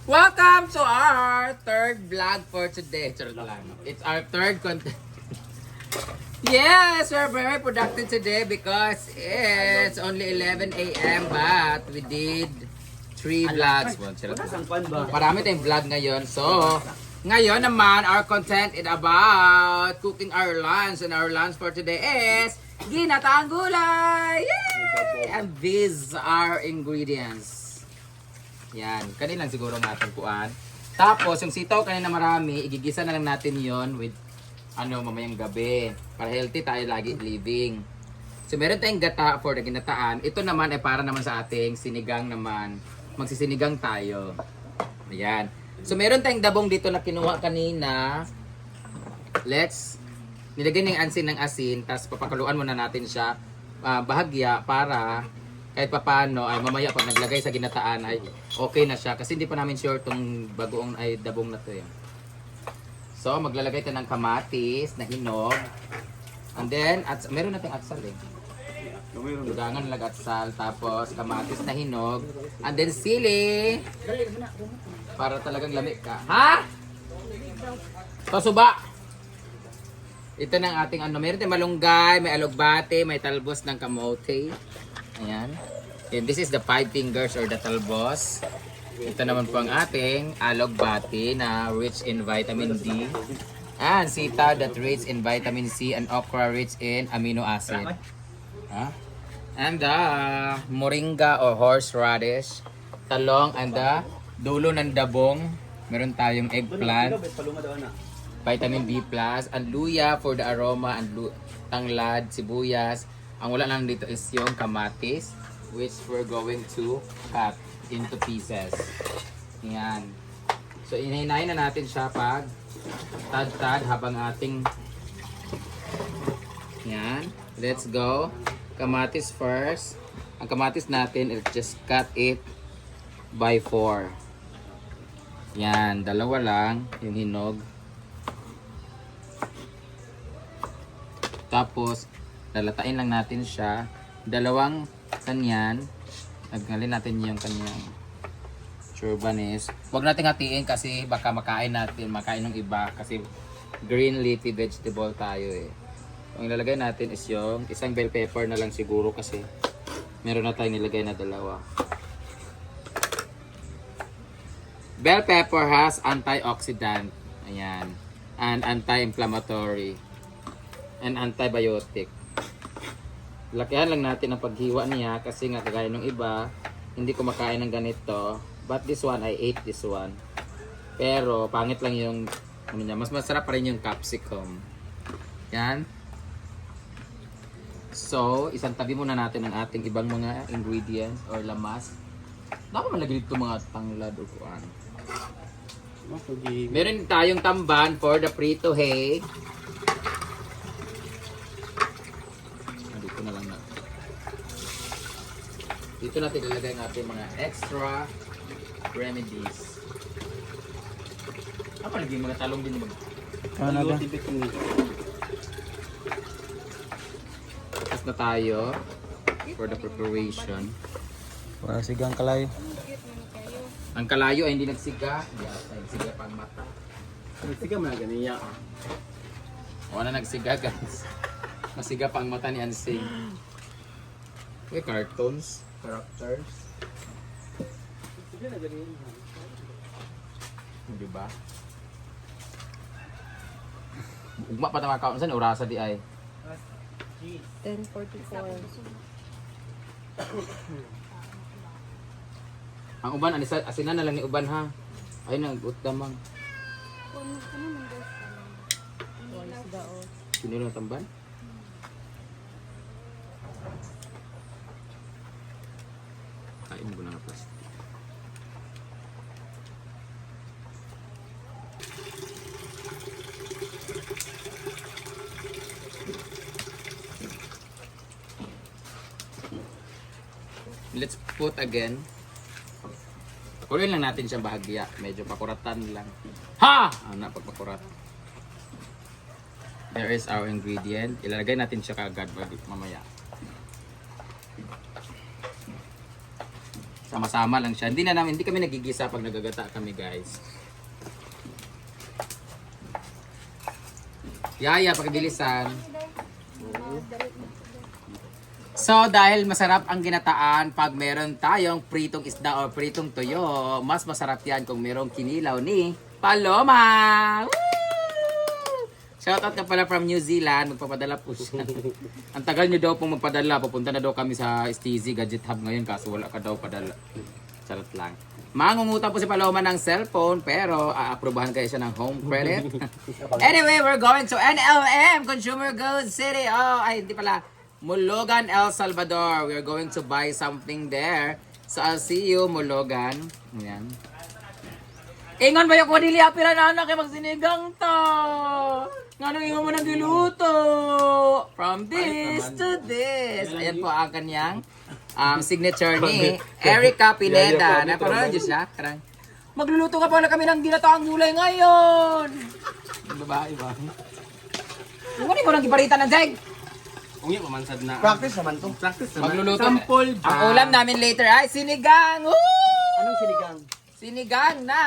Welcome to our third vlog for today. It's our third content. Yes, we're very productive today because it's only 11 a.m. but we did 3 vlogs. Marami tayong vlog ngayon. So, ngayon naman, our content is about cooking our lunch. And our lunch for today is ginataang gulay! Yay! And these are ingredients. Yan, kanina lang siguro ng ating kuan. Tapos, yung sitaw kanina marami, igigisa na lang natin yon with mamayang gabi. Para healthy tayo lagi living. So, meron tayong gata for the ginataan. Ito naman ay para naman sa ating sinigang naman. Magsisinigang tayo. Ayan. So, meron tayong dabong dito na kinuha kanina. Nilagay ng asin, tapos papakuluan muna natin siya bahagya para kahit papano ay mamaya pag naglagay sa ginataan ay okay na siya. Kasi hindi pa namin sure itong bagoong ay dabong na to yan. So, maglalagay tayo ng kamatis na hinog. And then, meron natin atsal eh. Lugangan lang atsal. Tapos, kamatis na hinog. And then, sili. Para talagang lamig ka. Ha? Pasuba. Ito na ang ating meron tayong malunggay, may alugbate, may talbos ng kamote. Ayan. And this is the 5 fingers or the talbos. Ito naman po ang ating alugbate na rich in vitamin D. And sitaw that rich in vitamin C and okra rich in amino acid. And the moringa or horseradish. Talong and the dulo ng dabong. Meron tayong eggplant. Vitamin B+, and luya for the aroma, and tanglad, sibuyas. Ang wala lang dito is yung kamatis, which we're going to cut into pieces. Yan. So, inahinayin na natin siya pag tad-tad habang ating... Yan. Let's go. Kamatis first. Ang kamatis natin, just cut it by 4. Yan. Dalawa lang yung hinog. Tapos, lalatain lang natin siya. Dalawang kanyan. Naghalin natin yung kanyang churbanes. Huwag natin hatiin kasi baka makain ng iba. Kasi green leafy vegetable tayo eh. Ang ilalagay natin is yung isang bell pepper na lang siguro kasi meron na tayong nilagay na dalawa. Bell pepper has antioxidant. Ayan. And anti-inflammatory. And antibiotic. Lakihan lang natin ang paghiwa niya kasi nga kagaya ng iba, hindi kumakain ng ganito. But this one, I ate this one. Pero pangit lang yung niya. Mas masarap pa rin yung capsicum. Yan. So, isang tabi muna natin ang ating ibang mga ingredients or lamas. Dapat malagay dito mga tanglad o kuan. Meron tayong tamban for the prito hay. Dito natin ilagay natin mga extra remedies. Apa lagi mga talong din mag. Tapos na tayo for the preparation. Wala sigang kalayo. Ang kalayo ay hindi nagsiga. Nagsiga pang mata. Nagsiga man ganiya. Wala nagsiga guys. Masiga pang mata ni Ansing. May cartoons. Characters. Hindi ba? Ugma pa tama kaon san orasa di ay. 10:44. Ang uban asinan na lang ni uban ha. Ay nag-utdamang. Sino na tamban? Kain mo na plastic. Let's put again. Kuloyin lang natin siya bahagya. Medyo pakuratan lang. Ha! Anak, pagpakurat. There is our ingredient. Ilalagay natin siya kaagad mamaya. Sama-sama lang siya. Hindi kami nagigisa pag nagagata kami, guys. Yaya, pakibilisan. So, dahil masarap ang ginataan pag meron tayong pritong isda o pritong tuyo, mas masarap yan kung merong kinilaw ni Paloma! Woo! Shoutout ka pala from New Zealand, magpapadala po siya. Ang tagal nyo daw pong magpadala, pupunta na daw kami sa Steezy Gadget Hub ngayon kaso wala ka daw padala. Charot lang. Mangungutang po si Paloma ng cellphone pero aaprubahan kayo siya ng home credit. Anyway, we're going to NLM, Consumer Goods City. Oh, ay hindi pala. Mologan, El Salvador. We're going to buy something there. So I'll see you, Mologan. Ayan. Ingon ba yung kwadili apira na anak kay magsinigang to? Nga nung ingon mo ng giluto. From this to this. Ayan po ang kanyang signature ni Erica Pineda. Napanood niyo siya? Karang, magluluto ka pala kami ng ginataang gulay ngayon. Ang babae ba? Ingon mo nang giparita ng jeg. Ungya pamansad na. Practice naman to. Practice naman. Magluluto. Sample ba? Ang ulam namin later ay sinigang. Woo! Anong sinigang? Sinigang na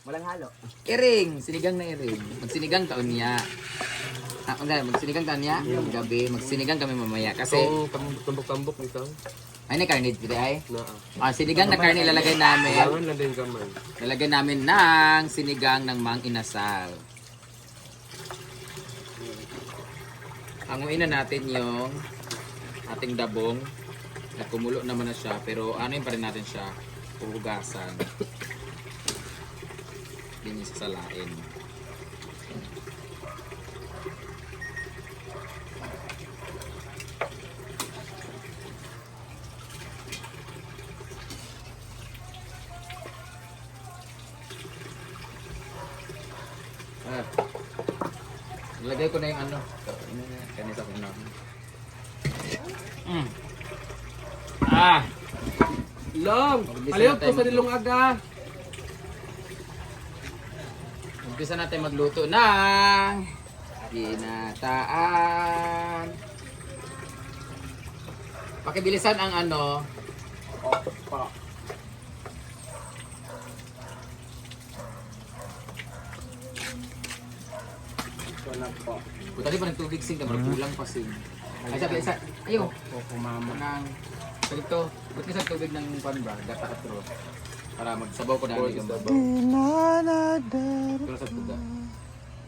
Walang halo. iring. Sinigang na iring. Magsinigang taon niya. Magsinigang taon niya. Gabi. Magsinigang kami mamaya. Kasi, So, tambok-tambok nito. ay na karne dito ay. Na. Sinigang na karne ilalagay namin. Kailangan lang din gamay. Lalagyan namin ng sinigang ng mang inasal. Anguin na natin yung ating dabong. Nagkumulo naman na siya. Pero ano pa rin natin siya? Puhugasan. Hindi niya sasalain. Lagay ko na yung ano. Kanisa ko na. Long! Mabilis Aliyot natin ko sa nilong aga. Umpisa natin magluto ng ginataan. Pakibilisan ang ano. Pa. Ito na po. Butali pa ng tubig sing, kamar kulang pa sing. Ay sabi isa. Ayo. Kumama. Nang dito, buti sa tubig ng pan ba, gata at ro. Para magsabaw ko na ang gamay. Pero sa puga.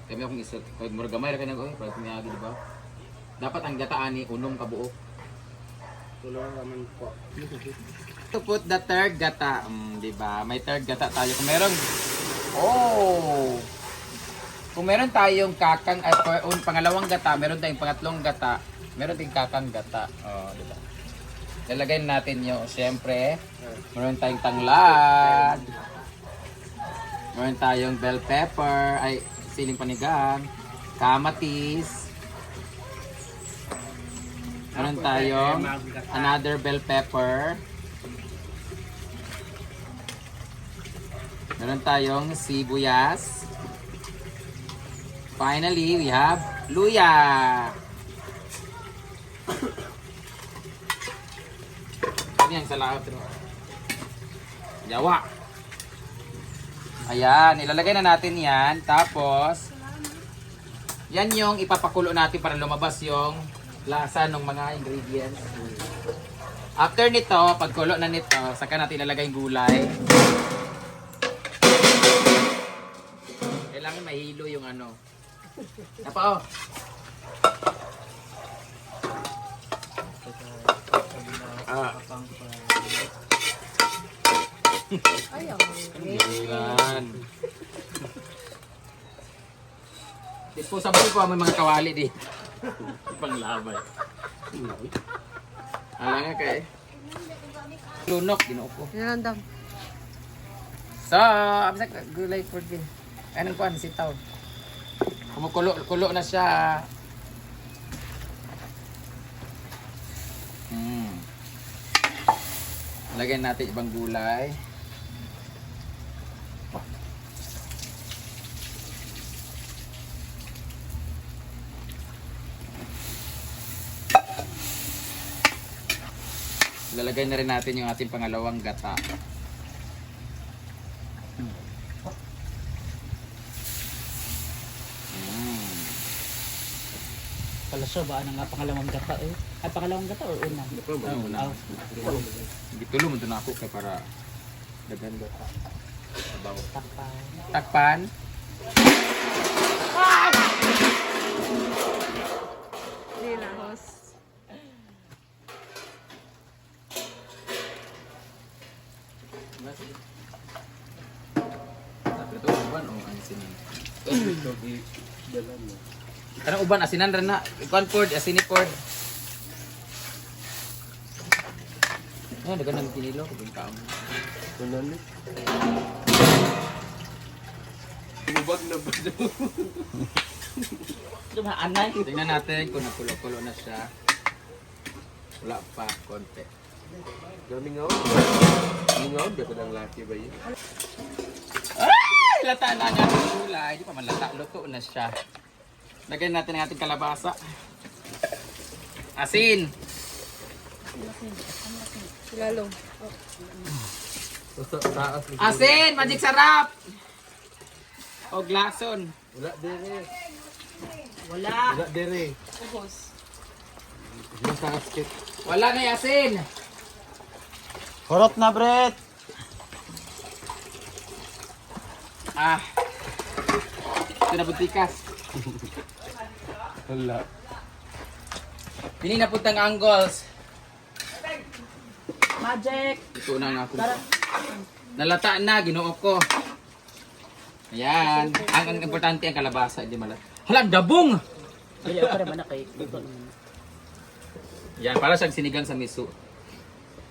Kami akong isa, pag muragamay ra kay nag oy, para tumiyagi di ba? Dapat ang gataan ni unong kabuok. Tulong naman po. To put the third gata, di ba? May third gata tayo. Kung meron, oh! Kung meron tayong kakang, pangalawang gata, meron tayong pangatlong gata, meron tayong kakang gata. Oh, di ba? Lalagay natin yung, siyempre, meron tayong tanglad, meron tayong bell pepper, ay, siling panigang, kamatis, meron tayong another bell pepper, meron tayong sibuyas, finally, we have luya. Yan sa lahat. Yawa. Ayan, ilalagay na natin yan. Tapos, yan yung ipapakulo natin para lumabas yung lasa ng mga ingredients. After nito, pagkulo na nito, saka natin ilalagay yung gulay. Kailangan mahilo yung ano. Napa, oh. Ayan. Disposable po may mga kawali di. Panglabay. Alam nga kay. Lunok, ginuupo. Random. So, absak gulay for din. Anong kuan sitaw? Kumukulo na siya. Lagyan natin ibang gulay. Lalagay na rin natin yung ating pangalawang gata. Palasyo ba ang nga pangalawang gata eh? Ay pangalawang gata or una? Una. Gitulo mo doon ako kay para dagan gata. Sabaw. Takpan. Takpan. Linahos. Ito uban o asinan. Karang uban asinan ra na. Ikuan cord, asini cord. Ah, dagan nang kinilo ko din kaam. Bubag na ba daw? Diba anay? Tingnan natin kung nakulo-kulo na siya. Wala pa konti. Gamingaw? Gamingaw? Beko ng laki ba yun? Ay! Lata na nga ang gulay. Di pa man lata. Luto na siya. Lagyan natin ang ating kalabasa. Asin. Lalo. Asin! Magic sarap! O glason. Wala dire. Wala. Wala dire. Uhos. Basta askit. Wala na yung asin. Horot na, Brett! Ah. Ito na butikas. Wala. Pini na putang angles. Magic. Ito na nga ako. Nalata na, ginoo ko. Ayan. Ang importante ang kalabasa. Hindi malat. Hala, dabong! Dili ako rin manakay. Dito naman. Yan, para siyang sinigang sa miso.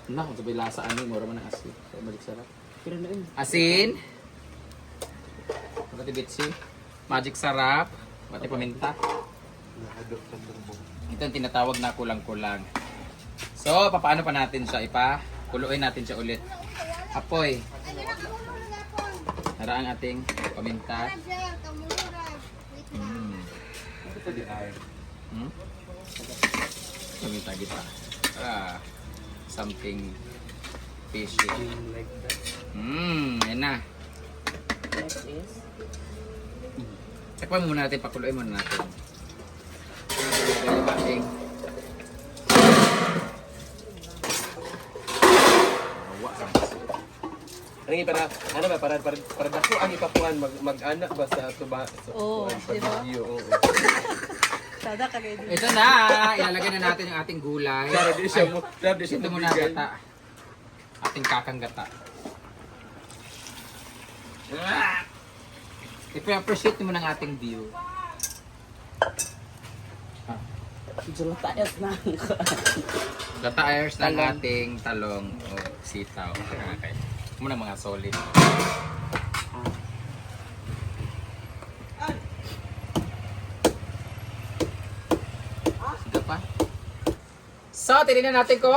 Na, kung sabay lasa ano, mura man ang asin. So, balik sarap. Pero na rin. Asin. Pati bitsi. Magic sarap. Pati paminta. Nakadok ka turbong. Ito ang tinatawag na kulang-kulang. So, paano pa natin siya? Kuluin natin siya ulit. Apoy. Nara ang ating paminta. Ito di ay. Hmm? Paminta kita. Something fishy. Like that. Yan na. Next is. Takpan muna natin, pakuluin muna natin. Yung ating awa sa baso. Ano para ano ba para dako ang ipapuan mag-anak ba sa ato ba sa Oo, di ba? video oo. Sada ka kayo dito. Ito na! Ilalagay na natin yung ating gulay. Para di siya mo, di siya Ito mo muna gata. Ating kakang gata. I-appreciate mo ng ating view. Jula taas na. Gata ayers ng ating talong o sitaw. Okay. Muna mga solid. Sige pa. So, tinignan natin kung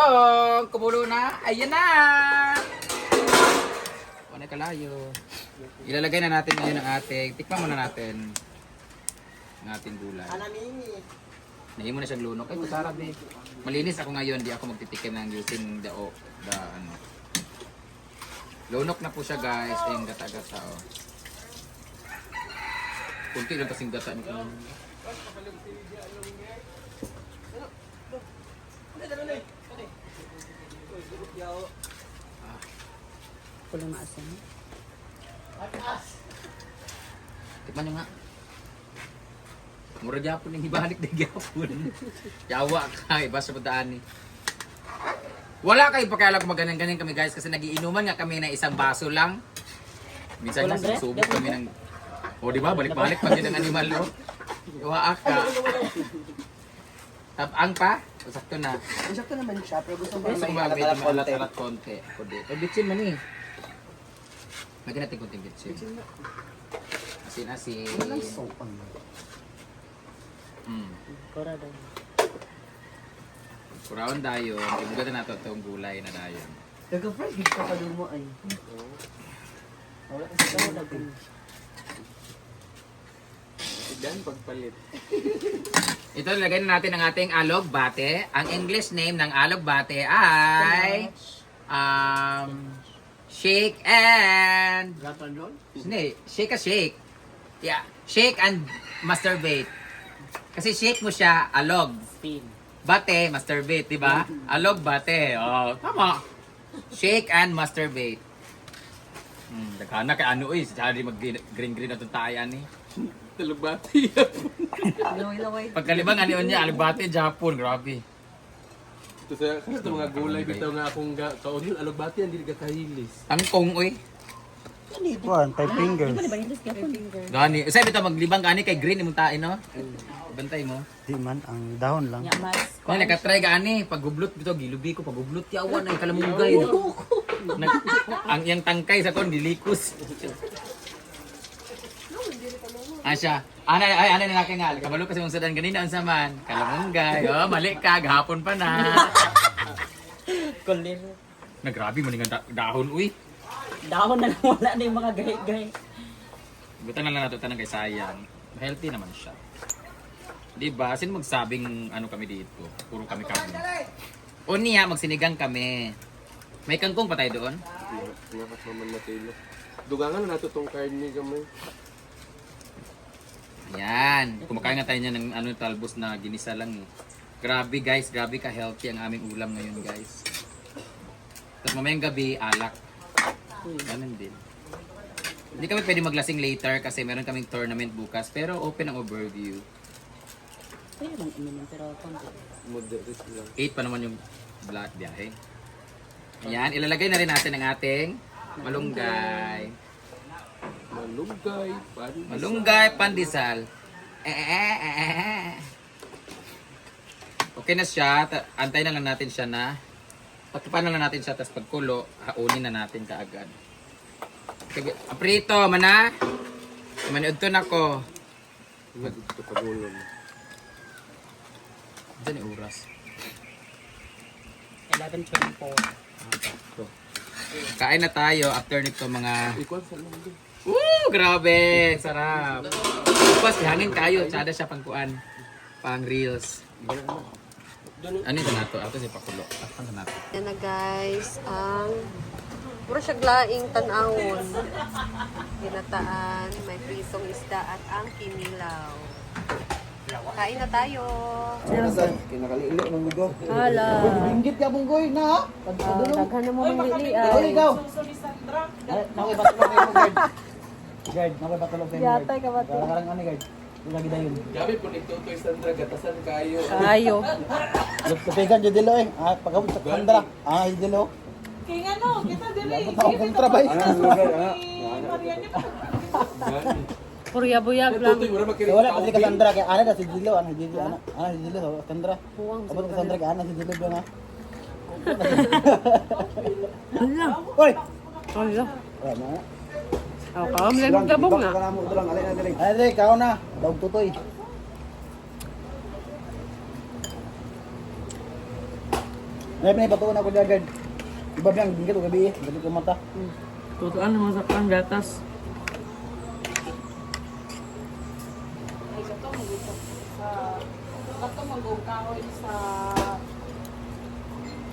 kumulo na. Ayan na! Wala kalayo. Ilalagay na natin ngayon ang ating, tikman muna natin ang ating gulay. Nahimo na siyang lunok. Ay, masarap eh. Malinis ako ngayon, di ako magtitikim ng using the ano. Lunok na po siya guys. Ay, yung gata-gata oh. Kunti lang kasing gata nito. Kulang na asin. Tikman nyo nga. Mura gyapon yung ibalik na gyapon. Yawa ka, iba sa padaan eh. Wala kayo pakialam kung maganan-ganan kami guys kasi nagiinuman nga kami ng isang baso lang. Minsan Walang nga susubok kami ng... O di ba balik-balik pag yun ang animal no? Yawa ka. Tapang pa? O sakto na. Sakto naman siya, pero gusto mo Gusto ko ba medyo maalat-alat konti. Ako di. O bitsin man eh. Lagyan natin konting bitsin. Asin-asin. Kora daw. Kuraon dayon. Ibugan na nato itong gulay na dayon. Nagka-fresh, hindi ka palumo ay. Wala kasi Kora daw. Dan, pagpalit. Ito, lagay na natin ang ating alog bate. Ang English name ng alog bate ay shake and hindi, shake a shake. Yeah, shake and masturbate. Kasi shake mo siya, alog. Spin. Bate, masturbate, di ba? Alog, bate. Oh, tama. Shake and masturbate. Dagana kay ano eh, sari mag-green-green na itong tayan eh. Talubati. Laway-laway. Pagkalibang ano yun niya, alibate, Japon, grabe. Ito sa kasi ito mga gulay bitaw nga akong kaon yun alugbati ang dili ka kahilis. Tangkong, oy. One, 5 fingers. Gani. Usay bitaw maglibang gani kay green imong tae no. Bantay mo. Di man, ang dahon lang. Nya mas. Kung nakatry gani pag gublot bitaw gilubi ko pag gublot yawan ay kalamungay. Ang yang tangkay sa kon dilikos. Asya. Ana na kay nga kabalo kasi mong sadan ganina unsa man. Kalamunggay. Oh, mali ka gahapon pa na. Kulir. Nagrabi man nga dahon uy. Dahon na lang wala na yung mga gay-gay. Butan na lang nato tanang kay sayang. Healthy naman siya. Di ba? Sin magsabing ano kami dito. Puro kami kami. O niya, magsinigang kami. May kangkong pa tayo doon? Ngakas naman matilo. Dugangan na nato tong karne gamay. Yan. Kumakain nga tayo niya ng ano, talbos na ginisa lang eh. Grabe guys, grabe ka healthy ang aming ulam ngayon guys. Tapos mamayang gabi, alak. Ganun din. Hindi kami pwede maglasing later kasi meron kaming tournament bukas. Pero open ang overview. Pwede mong uminom pero konti. Moderate lang. 8 pa naman yung black biyahe. Ayan, ilalagay na rin natin ang ating malunggay. Malunggay, pandesal. Malunggay, pandesal. Okay na siya. Antayin na lang natin siya na. Pagkapan na lang natin siya. Tapos pagkulo, haunin na natin kaagad. Sige, aprito, mana. Maniod to na ko. Ito pagulon. Diyan yung oras. 11:24. Kain na tayo after nito mga... Ikaw sa lang. Grabe! Sarap! Tapos, hangin kayo. Tsada siya pangkuan. Pang reels. Ano ito nato? Ato si Pakulo. Ato sa nato. Yan na guys, ang puro siya glaing tanawon. Ginataan, may prisong isda at ang kinilaw. Kain na tayo. Kinakaliili ng lugo. Hala. Binggit ka mong goy na. Daghan na mo ng lili Ikaw, ay. ikaw. Nakay batulog kayo mo, guard. Guard, nakay batulog kayo mo, guard. Yatay ka ba to? Karang ano, guard. Lagi dayon. Gabi po nito to Sandra gatasan kayo. Kayo. Lupigan dyan dilo eh. Pagkabot sa kandra. Dilo. King ano, kita dili. Dapat ako kontra ba? Purya-buyag Ito lang. to wala So, wala kasi ka Sandra kay ana si Dilo, ana si Dilo, ana si Dilo, Sandra. Buwang Abot ka Sandra kay ana si Dilo ba nga? Hala. Oy. Hala. Ano? Aw, kaam lang gabong nga. Ay, dre, kao na. Daog tutoy. Nay, patuon ako agad. Iba biyang bingkit o gabi eh. Gabi ko mata. Tutuan naman sa kang gatas. Kato manggong kahoy sa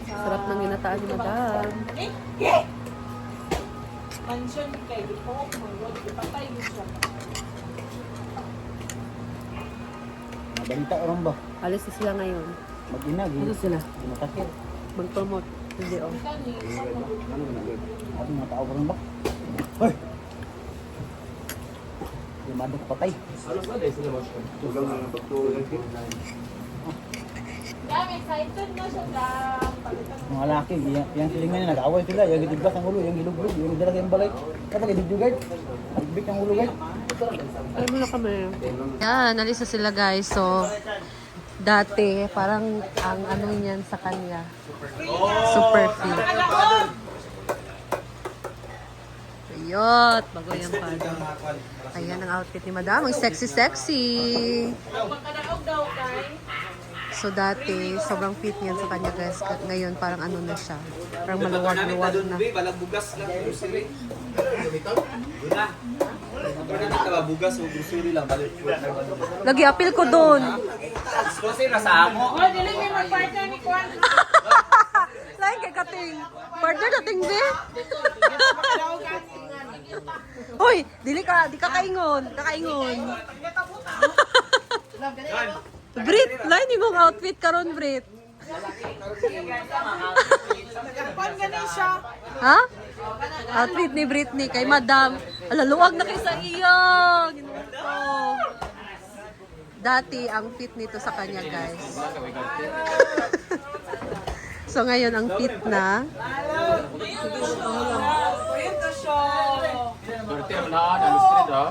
Sarap ng ginataan ni Madam. mansion kay Dipok, manggod, ipatay mo siya. Balita ron ba? Alis na sila ngayon. Mag-ina, Ano sila? Matakit. Mag-promote. Hindi oh. Kani, Ano mga tao ron ba? Hoy! Limado ka patay. Ano sa day sila mas? Tugang na pagtulog. I'm excited na siya da. Palitan Mga laki, yung silingan niya nag-away sila. Yung itibas ang ulo, yung giluglog, yung dala kayong balay. Kapag idibdugad, nagbik ang ulo guard. Alam mo na kami. Yan, alis na sila guys. So, dati, parang ang ano niyan sa kanya. Super fit. Ayot, bago yung pado. Ayan ang outfit ni Madam. Ang sexy-sexy. magkanaog daw kay. So dati, sobrang fit niyan sa kanya guys. Ngayon, parang ano na siya. Parang maluwag-luwag na. Balag bugas lang. Lagi apil ko doon. Exclusive na sa amo. Oh, dili may mag-partner ni Kwan. Lain kay kating. Partner dating be. Hoy, di ka kaingon. Kakaingon. Brit, lain imong outfit karon, Brit. Ha? Outfit ni Britney kay Madam. Alaluwag na kay sa iya. Ginuto. Dati ang fit nito sa kanya, guys. So ngayon ang fit na. Durte mo na, nalustrid ha.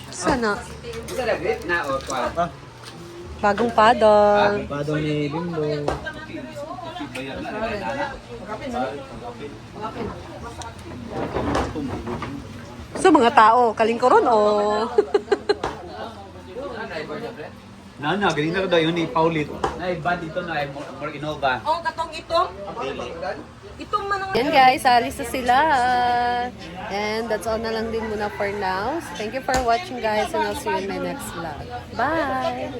Sana. Isa na grip na o kwa. Bagong paddle. Padong ni Bimbo. So mga tao, kalingkoron o. Na, ganun na daw yun ni Paulit. Na-band dito na, more Innova. Oh, katong itong. Itong manang Yan guys, alis na sila. And that's all na lang din muna for now. Thank you for watching guys and I'll see you in my next vlog. Bye!